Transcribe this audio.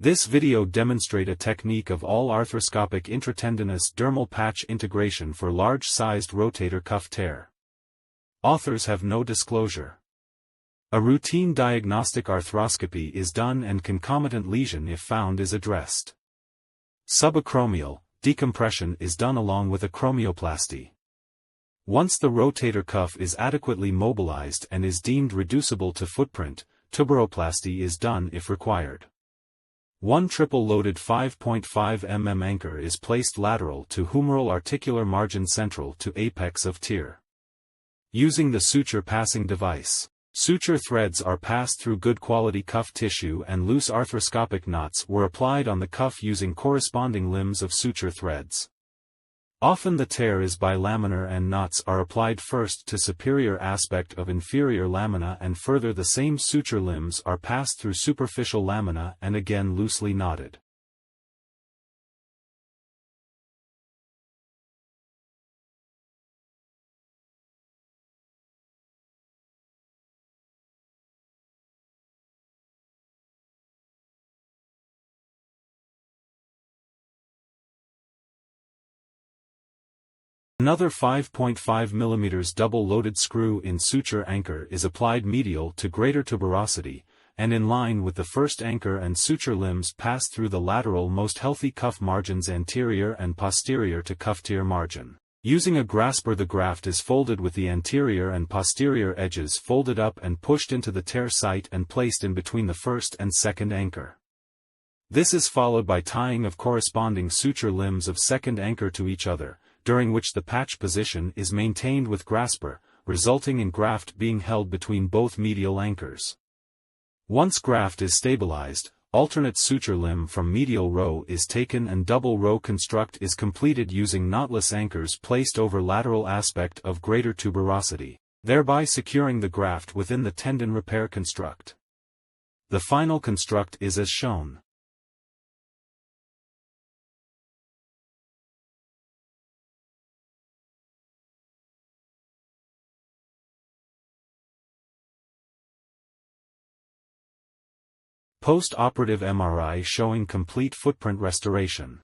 This video demonstrate a technique of all arthroscopic intratendinous dermal patch integration for large-sized rotator cuff tear. Authors have no disclosure. A routine diagnostic arthroscopy is done and concomitant lesion if found is addressed. Subacromial decompression is done along with acromioplasty. Once the rotator cuff is adequately mobilized and is deemed reducible to footprint, tuberoplasty is done if required. One triple-loaded 5.5 mm anchor is placed lateral to humeral articular margin central to apex of tear. Using the suture passing device, suture threads are passed through good quality cuff tissue and loose arthroscopic knots were applied on the cuff using corresponding limbs of suture threads. Often the tear is bilaminar and knots are applied first to superior aspect of inferior lamina and further the same suture limbs are passed through superficial lamina and again loosely knotted. Another 5.5 mm double-loaded screw-in suture anchor is applied medial to greater tuberosity, and in line with the first anchor and suture limbs pass through the lateral most healthy cuff margins anterior and posterior to cuff tear margin. Using a grasper, the graft is folded with the anterior and posterior edges folded up and pushed into the tear site and placed in between the first and second anchor. This is followed by tying of corresponding suture limbs of second anchor to each other, during which the patch position is maintained with grasper, resulting in graft being held between both medial anchors. Once graft is stabilized, alternate suture limb from medial row is taken and double row construct is completed using knotless anchors placed over lateral aspect of greater tuberosity, thereby securing the graft within the tendon repair construct. The final construct is as shown. Post-operative MRI showing complete footprint restoration.